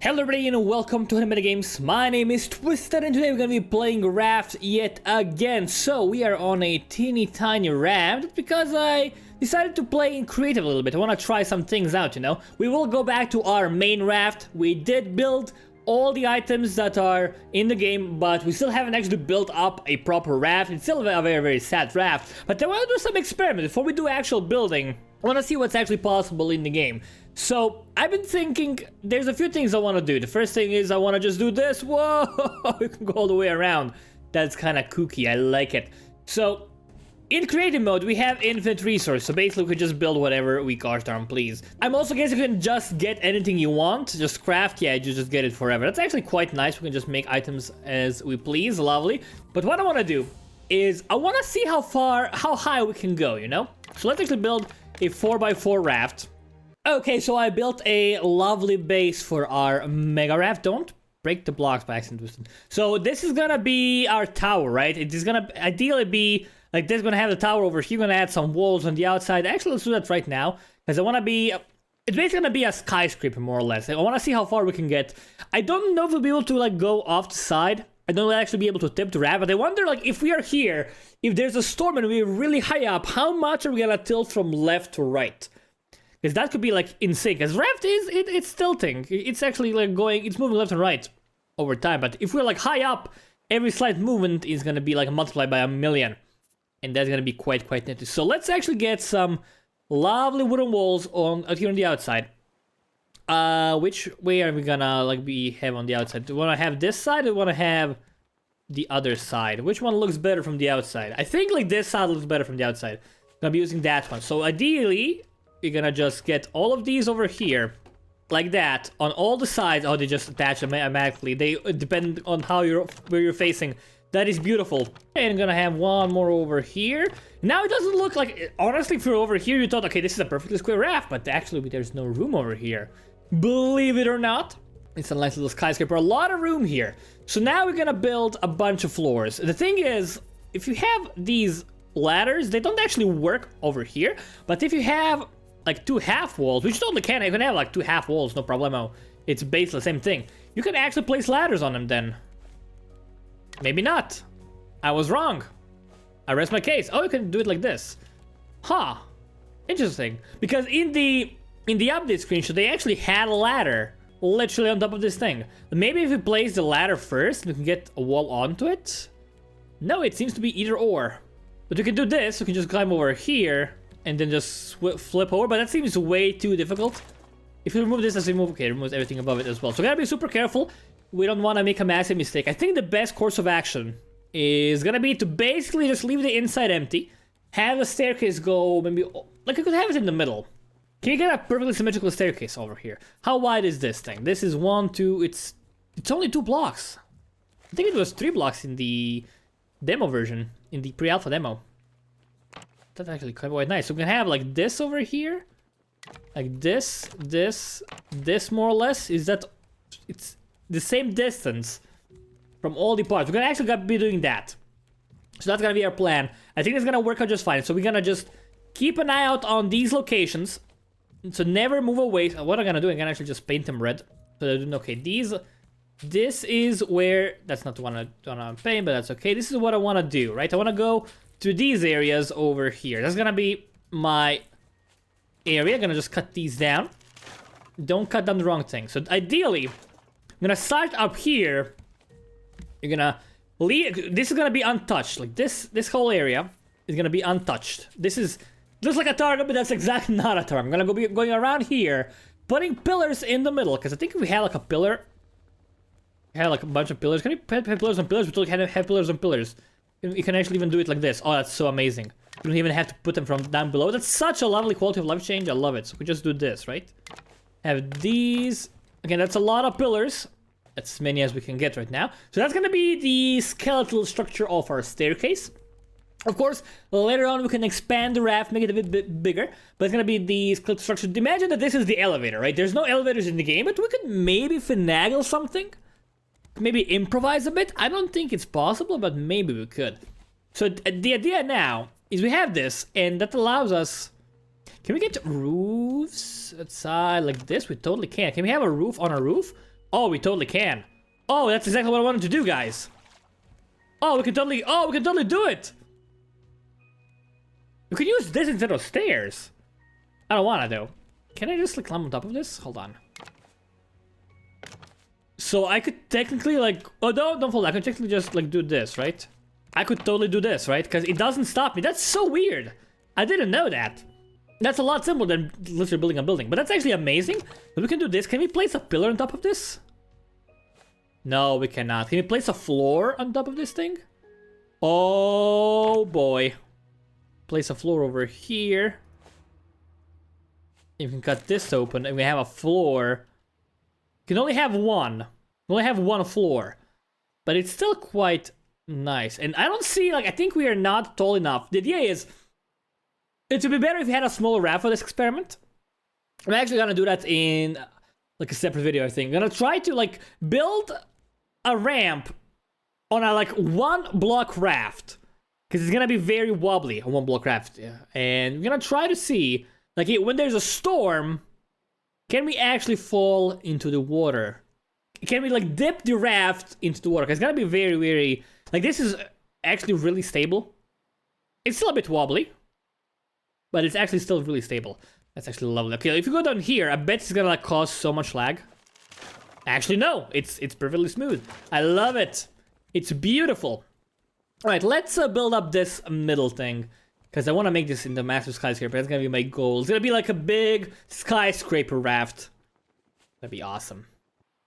Hello everybody and welcome to HoneyBunnyGames. My name is Twisted and today we're gonna be playing Raft yet again. So we are on a teeny tiny raft because I decided to play in creative a little bit. I want to try some things out, you know. We will go back to our main raft. We did build all the items that are in the game, but we still haven't actually built up a proper raft. It's still a very sad raft, but I want to do some experiment before we do actual building. I want to see what's actually possible in the game. So, I've been thinking, there's a few things I want to do. The first thing is I want to just do this. Whoa, you can go all the way around. That's kind of kooky, I like it. So, in creative mode, we have infinite resource. So basically, we can just build whatever we gosh darn please. I'm also guessing you can just get anything you want. Just craft, yeah, you just get it forever. That's actually quite nice. We can just make items as we please, lovely. But what I want to do is, I want to see how high we can go, you know? So let's actually build a 4x4 raft. Okay, so I built a lovely base for our mega raft. Don't break the blocks by accident. So this is gonna be our tower, right? It is gonna ideally be like this. Gonna have the tower over here. Gonna add some walls on the outside. Actually, let's do that right now because I want to be. It's basically gonna be a skyscraper more or less. I want to see how far we can get. I don't know if we'll be able to like go off the side. I don't actually be able to tip the raft, but I wonder like if we are here, if there's a storm and we're really high up, how much are we gonna tilt from left to right? Because that could be like insane. Because Raft it's tilting. It's actually like it's moving left and right over time. But if we're like high up, every slight movement is gonna be like multiplied by 1,000,000, and that's gonna be quite nifty. So let's actually get some lovely wooden walls out here on the outside. Which way are we gonna like have on the outside? Do we wanna have this side? Or do we wanna have the other side? Which one looks better from the outside? I think like this side looks better from the outside. I'm gonna be using that one. So ideally, you're gonna just get all of these over here, like that, on all the sides. Oh, they just attach automatically. They depend on where you're facing. That is beautiful. And I'm gonna have one more over here. Now it doesn't look like, honestly, if you're over here, you thought, okay, this is a perfectly square raft, but actually there's no room over here. Believe it or not, it's a nice little skyscraper. A lot of room here. So now we're gonna build a bunch of floors. The thing is, if you have these ladders, they don't actually work over here, but if you have like two half walls, which totally can. You can have like two half walls, no problemo. It's basically the same thing. You can actually place ladders on them then. Maybe not. I was wrong. I rest my case. Oh, you can do it like this. Huh. Interesting. Because in the update screenshot, they actually had a ladder literally on top of this thing. Maybe if we place the ladder first, we can get a wall onto it. No, it seems to be either or. But we can do this. We can just climb over here and then just flip over, but that seems way too difficult. If you remove this, let's remove, okay, removes everything above it as well. So gotta be super careful. We don't want to make a massive mistake. I think the best course of action is gonna be to basically just leave the inside empty, have a staircase go maybe, like I could have it in the middle. Can you get a perfectly symmetrical staircase over here? How wide is this thing? This is 1, 2, it's only 2 blocks. I think it was 3 blocks in the demo version, in the pre-alpha demo. That's actually quite nice. So we can have like this over here, like this more or less. It's the same distance from all the parts. We're gonna actually be doing that. So that's gonna be our plan. I think it's gonna work out just fine. So we're gonna just keep an eye out on these locations. So never move away. So what I'm gonna do, I'm gonna actually just paint them red. So okay, this is where, that's not the one I wanna paint, but that's okay. This is what I wanna do, right? I wanna go to these areas over here. That's gonna be my area. I'm gonna just cut these down. Don't cut down the wrong thing. So ideally, I'm gonna start up here. You're gonna leave. This is gonna be untouched. Like this whole area is gonna be untouched. Looks like a target, but that's exactly not a target. I'm gonna be going around here, putting pillars in the middle, because I think if we had like a pillar, we had like a bunch of pillars. Can we have pillars on pillars? We totally have pillars on pillars. You can actually even do it like this. Oh, that's so amazing. You don't even have to put them from down below. That's such a lovely quality of life change. I love it. So we just do this, right? Have these. Again, that's a lot of pillars. That's as many as we can get right now. So that's going to be the skeletal structure of our staircase. Of course, later on we can expand the raft, make it a bit bigger. But it's going to be the skeletal structure. Imagine that this is the elevator, right? There's no elevators in the game, but we could maybe finagle something. Maybe improvise a bit. I don't think it's possible, but maybe we could. So the idea now is we have this, and that allows us Can we get roofs outside like this? We totally can. Can we have a roof on a roof? Oh, we totally can. Oh, that's exactly what I wanted to do, guys. Oh, we can totally do it. We could use this instead of stairs. I don't wanna though. Can I just like climb on top of this? Hold on. So I could technically like, oh no, don't fall down. I could technically just like do this, right? I could totally do this, right? Because it doesn't stop me. That's so weird. I didn't know that. That's a lot simpler than literally building a building. But that's actually amazing. But we can do this. Can we place a pillar on top of this? No, we cannot. Can we place a floor on top of this thing? Oh boy. Place a floor over here. You can cut this open and we have a floor. You can only have one. We only have one floor. But it's still quite nice. And I don't see, like, I think we are not tall enough. The idea is, it would be better if we had a smaller raft for this experiment. I'm actually gonna do that in, like, a separate video, I think. I'm gonna try to, like, build a ramp on a, like, 1-block raft. Because it's gonna be very wobbly, a 1-block raft. Yeah. And we're gonna try to see, like, when there's a storm, can we actually fall into the water? Can we, like, dip the raft into the water? Because it's gonna be very, very... Like, this is actually really stable. It's still a bit wobbly. But it's actually still really stable. That's actually lovely. Okay, if you go down here, I bet it's gonna, like, cause so much lag. Actually, no. It's perfectly smooth. I love it. It's beautiful. Alright, let's build up this middle thing. Because I want to make this into massive skyscraper. That's going to be my goal. It's going to be like a big skyscraper raft. That'd be awesome.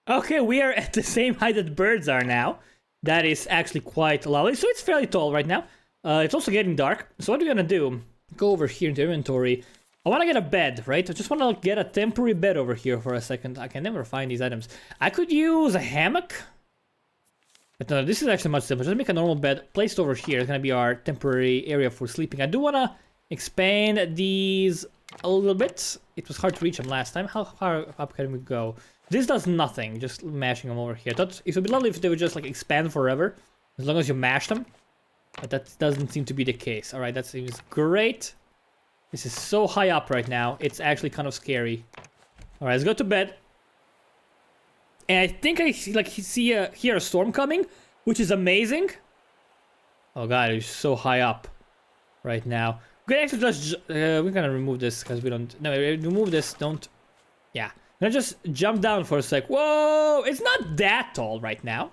Okay, we are at the same height that birds are now. That is actually quite lovely. So it's fairly tall right now. It's also getting dark. So what we're going to do, go over here into inventory. I want to get a bed, right? I just want to get a temporary bed over here for a second. I can never find these items. I could use a hammock. But no, this is actually much simpler. Just make a normal bed placed over here. It's gonna be our temporary area for sleeping. I do wanna expand these a little bit. It was hard to reach them last time. How far up can we go? This does nothing, just mashing them over here. I thought it would be lovely if they would just like expand forever, as long as you mash them. But that doesn't seem to be the case. Alright, that seems great. This is so high up right now. It's actually kind of scary. Alright, let's go to bed. And I think I hear a storm coming, which is amazing. Oh god, it's so high up right now. We can actually just we're gonna remove this because we don't. No, remove this. Don't. Yeah, I'm gonna just jump down for a sec. Whoa, it's not that tall right now.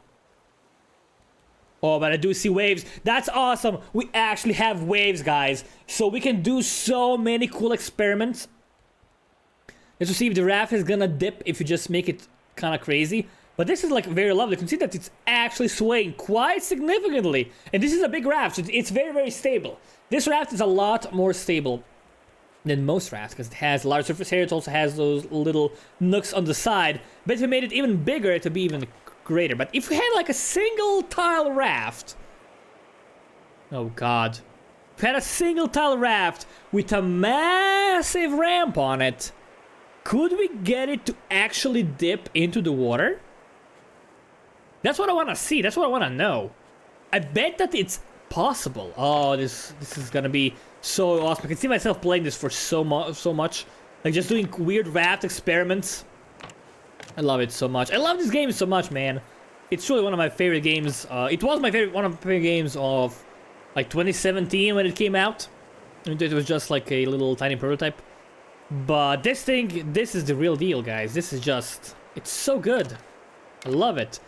Oh, but I do see waves. That's awesome. We actually have waves, guys, so we can do so many cool experiments. Let's see if the raft is gonna dip if you just make it kind of crazy, but this is like very lovely. You can see that it's actually swaying quite significantly, and this is a big raft, so it's very, very stable. This raft is a lot more stable than most rafts because it has large surface area. It also has those little nooks on the side, but if we made it even bigger, it would be even greater. But if we had like a single tile raft, oh god, if we had a single tile raft with a massive ramp on it, could we get it to actually dip into the water? That's what I want to see. That's what I want to know. I bet that it's possible. Oh, this is gonna be so awesome. I can see myself playing this for so much. Like just doing weird raft experiments. I love it so much. I love this game so much, man. It's truly one of my favorite games. It was my favorite, one of my favorite games of like 2017 when it came out. It was just like a little tiny prototype. But this thing, this is the real deal, guys. This is just, it's so good. I love it.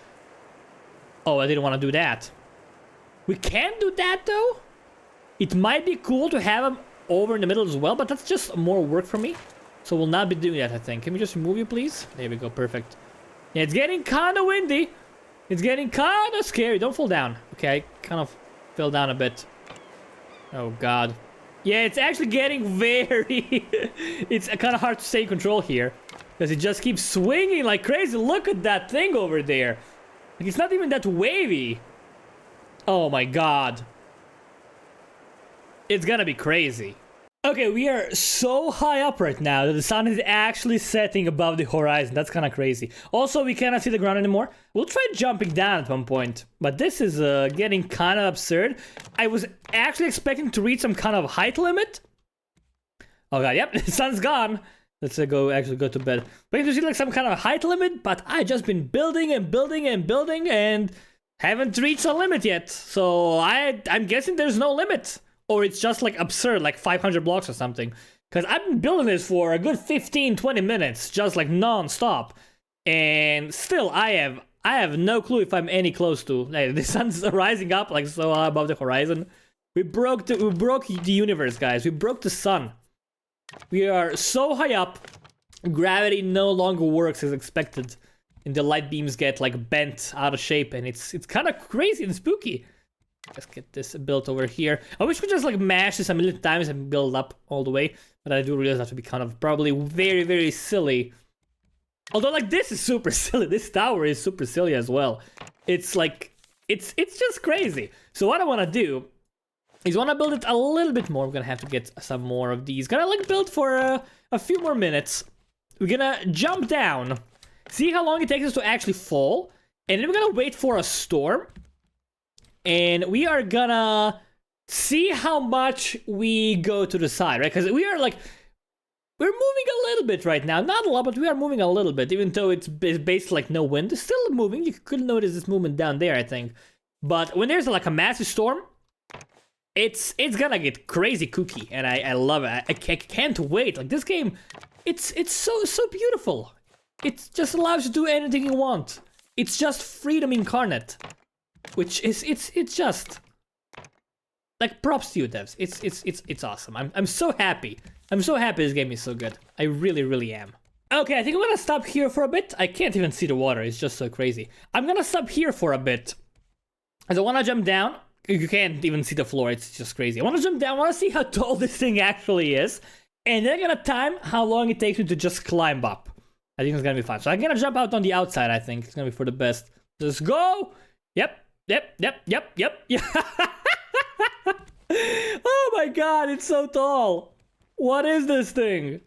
Oh, I didn't want to do that. We can do that, though. It might be cool to have them over in the middle as well, but that's just more work for me. So we'll not be doing that, I think. Can we just remove you, please? There we go, perfect. Yeah, it's getting kind of windy. It's getting kind of scary. Don't fall down. Okay, I kind of fell down a bit. Oh, God. Yeah, it's actually getting very... it's kind of hard to stay in control here. Because it just keeps swinging like crazy. Look at that thing over there. Like, it's not even that wavy. Oh my god. It's gonna be crazy. Okay, we are so high up right now that the sun is actually setting above the horizon. That's kind of crazy. Also, we cannot see the ground anymore. We'll try jumping down at one point. But this is getting kind of absurd. I was actually expecting to reach some kind of height limit. Oh god, yep, the sun's gone. Let's actually go to bed. Waiting to see like some kind of height limit, but I just been building and building and building and haven't reached a limit yet. So I'm guessing there's no limit, or it's just like absurd, like 500 blocks or something. Because I've been building this for a good 15-20 minutes, just like non-stop, and still I have no clue if I'm any close to. Like, the sun's rising up like so high above the horizon. We broke the universe, guys. We broke the sun. We are so high up, gravity no longer works as expected, and the light beams get like bent out of shape, and it's kind of crazy and spooky. Let's get this built over here. I wish we could just like mash this a million times and build up all the way, but I do realize that would be kind of probably very, very silly. Although like this is super silly. This tower is super silly as well. It's like it's just crazy. So what I want to do is want to build it a little bit more. We're gonna have to get some more of these. Gonna like build for a few more minutes. We're gonna jump down, see how long it takes us to actually fall, and then we're gonna wait for a storm. And we are gonna see how much we go to the side, right? Because we're moving a little bit right now. Not a lot, but we are moving a little bit, even though it's basically like no wind. It's still moving. You could notice this movement down there, I think. But when there's like a massive storm, it's gonna get crazy kooky, and I love it. I can't wait. Like this game, it's so beautiful. It just allows you to do anything you want. It's just freedom incarnate, which is it's just like props to you, devs. It's awesome. I'm so happy. I'm so happy this game is so good. I really am. Okay, I think I'm gonna stop here for a bit. I can't even see the water. It's just so crazy. I'm gonna stop here for a bit, as I wanna jump down. You can't even see the floor, it's just crazy. I want to jump down, I want to see how tall this thing actually is. And then I'm going to time how long it takes me to just climb up. I think it's going to be fun. So I'm going to jump out on the outside, I think. It's going to be for the best. Just go! Yep. Oh my god, it's so tall. What is this thing?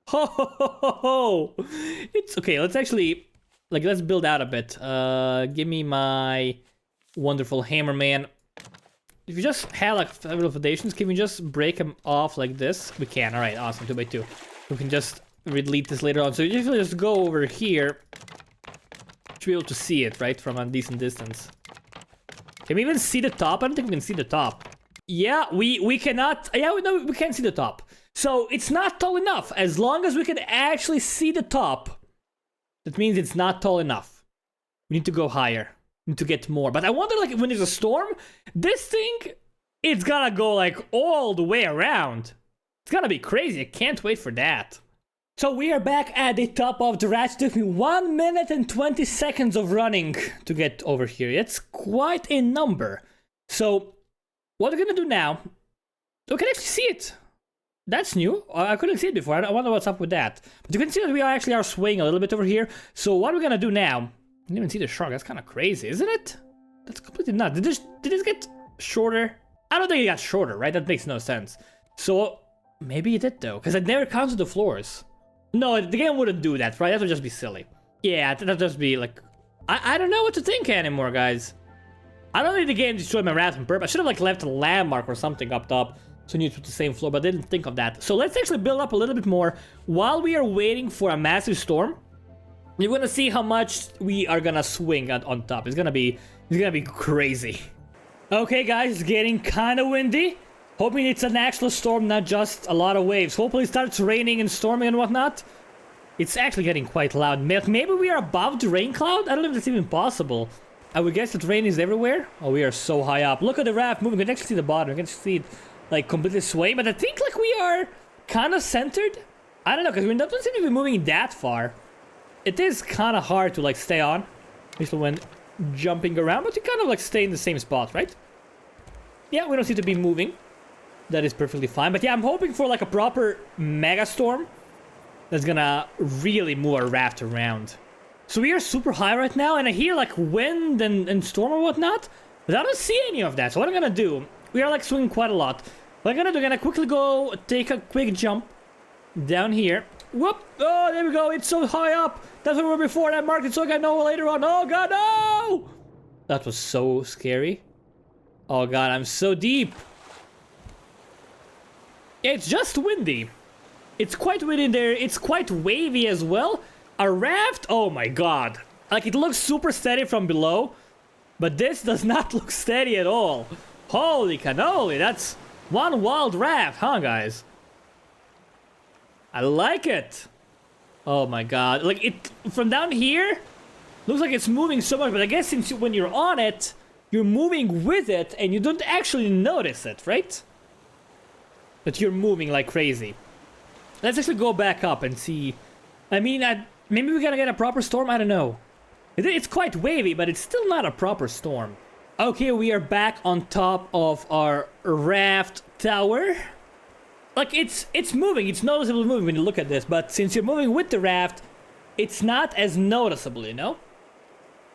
Ho ho ho ho ho. It's okay, let's actually, let's build out a bit. Give me my wonderful hammer, man. If you just have like several foundations, can we just break them off like this? We can. All right, awesome. 2x2. We can just delete this later on. So you just go over here to be able to see it, right, from a decent distance. Can we even see the top? I don't think we can see the top. Yeah, we cannot. Yeah, no, we can't see the top. So it's not tall enough. As long as we can actually see the top, that means it's not tall enough. We need to go higher. To get more. But I wonder, like, when there's a storm, this thing, it's gonna go like all the way around. It's gonna be crazy. I can't wait for that. So we are back at the top of the raft. It took me 1 minute and 20 seconds of running to get over here. It's quite a number. So what we're gonna do now, we can actually see it. That's new. I couldn't see it before. I wonder what's up with that. But you can see that we are swaying a little bit over here. So what we're gonna do now, I didn't even see the shark. That's kind of crazy, isn't it? That's completely nuts. Did this get shorter? I don't think it got shorter, right? That makes no sense. So maybe it did though, because I never counted the floors. No, the game wouldn't do that, right? That would just be silly. Yeah, that'd just be like, I don't know what to think anymore, guys. I don't think the game destroyed my raft on purpose. I should have like left a landmark or something up top so you knew it was the same floor, but I didn't think of that. So let's actually build up a little bit more while we are waiting for a massive storm. You're gonna see how much we are gonna swing on top. It's gonna be crazy. Okay, guys, it's getting kind of windy. Hoping it's an actual storm, not just a lot of waves. Hopefully it starts raining and storming and whatnot. It's actually getting quite loud. Maybe we are above the rain cloud? I don't know if that's even possible. I would guess that rain is everywhere. Oh, we are so high up. Look at the raft moving. You can actually see the bottom. You can see it like completely swaying. But I think like we are kind of centered. I don't know, because we don't seem to be moving that far. It is kind of hard to like stay on, especially when jumping around, but you kind of like stay in the same spot, right? Yeah, we don't seem to be moving. That is perfectly fine. But yeah, I'm hoping for like a proper mega storm that's gonna really move our raft around. So we are super high right now, and I hear like wind and storm or whatnot, but I don't see any of that. So what I'm gonna do, we are like swinging quite a lot. What I'm gonna do, I'm gonna quickly go take a quick jump down here. Whoop! Oh, there we go. It's so high up. That's where we were before. And I marked it so I can know later on. Oh god, no! That was so scary. Oh god, I'm so deep. Yeah, it's just windy. It's quite windy in there. It's quite wavy as well. A raft? Oh my god. Like, it looks super steady from below, but this does not look steady at all. Holy cannoli, that's one wild raft, huh, guys? I like it. Oh my god. Like, it from down here, looks like it's moving so much, but I guess since when you're on it, you're moving with it, and you don't actually notice it, right? But you're moving like crazy. Let's actually go back up and see. I mean, maybe we're gonna get a proper storm? I don't know. It's quite wavy, but it's still not a proper storm. Okay, we are back on top of our raft tower. Like, it's moving. It's noticeably moving when you look at this, but since you're moving with the raft, it's not as noticeable, you know?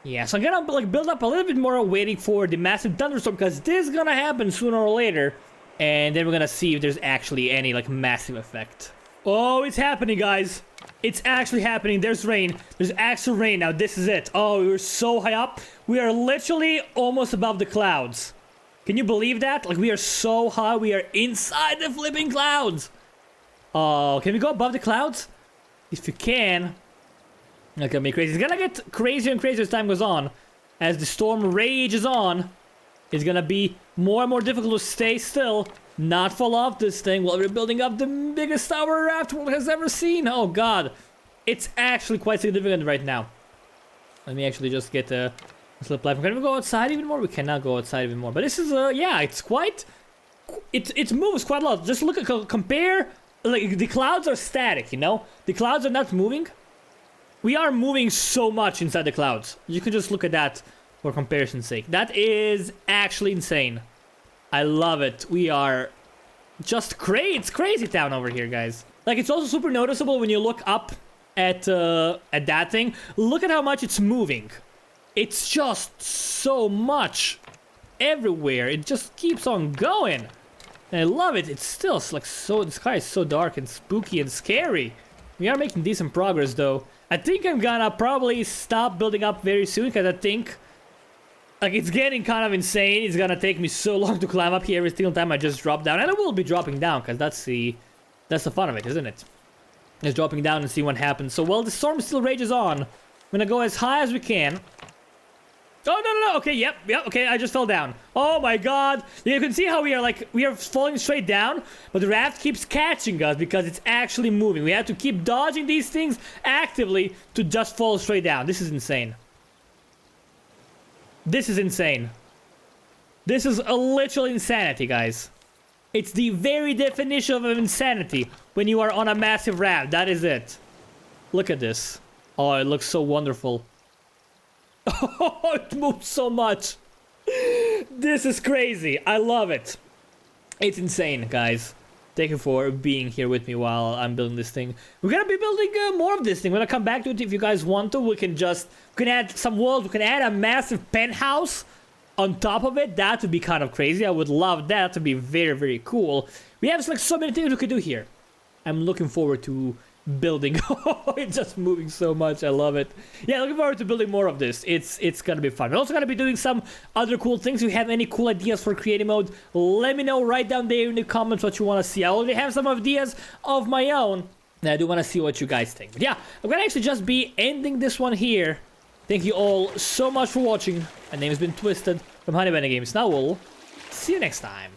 Yeah, so I'm gonna like build up a little bit more waiting for the massive thunderstorm, because this is gonna happen sooner or later. And then we're gonna see if there's actually any like massive effect. Oh, it's happening, guys. It's actually happening. There's rain. There's actual rain. Now this is it. Oh, we're so high up. We are literally almost above the clouds. Can you believe that? Like, we are so high. We are inside the flipping clouds. Oh, can we go above the clouds? If you can. That's gonna be crazy. It's gonna get crazier and crazier as time goes on. As the storm rages on, it's gonna be more and more difficult to stay still, not fall off this thing while we're building up the biggest tower Raft world has ever seen. Oh god. It's actually quite significant right now. Let me actually just get a slip platform. Can we go outside even more? We cannot go outside even more. But this is, yeah, it's quite... It moves quite a lot. Just look at, compare... Like, the clouds are static, you know? The clouds are not moving. We are moving so much inside the clouds. You can just look at that for comparison's sake. That is actually insane. I love it. We are just crazy. It's crazy town over here, guys. Like, it's also super noticeable when you look up at that thing. Look at how much it's moving. It's just so much everywhere. It just keeps on going. And I love it. It's still like so, the sky is so dark and spooky and scary. We are making decent progress though. I think I'm gonna probably stop building up very soon, because I think like it's getting kind of insane. It's gonna take me so long to climb up here every single time I just drop down. And I will be dropping down, because that's the fun of it, isn't it? Just dropping down and see what happens. So while the storm still rages on, I'm gonna go as high as we can. Oh, no. Okay, yep. Okay, I just fell down. Oh my god. You can see how we are falling straight down, but the raft keeps catching us because it's actually moving. We have to keep dodging these things actively to just fall straight down. This is insane. This is insane. This is a literal insanity, guys. It's the very definition of insanity when you are on a massive raft. That is it. Look at this. Oh, it looks so wonderful. Oh, it moves so much. This is crazy. I love it. It's insane, guys. Thank you for being here with me while I'm building this thing. We're gonna be building more of this thing. We're gonna come back to it if you guys want to. We can add some walls. We can add a massive penthouse on top of it. That would be kind of crazy. I would love that to be very, very cool. We have like so many things we could do here. I'm looking forward to building. Oh, it's just moving so much. I love it. Yeah, looking forward to building more of this. It's gonna be fun. We're also gonna be doing some other cool things. If you have any cool ideas for creative mode, let me know right down there in the comments what you want to see. I already have some ideas of my own, and I do want to see what you guys think. But yeah, I'm gonna actually just be ending this one here. Thank you all so much for watching. My name has been Twisted from HoneyBunnyGames. Now we'll see you next time.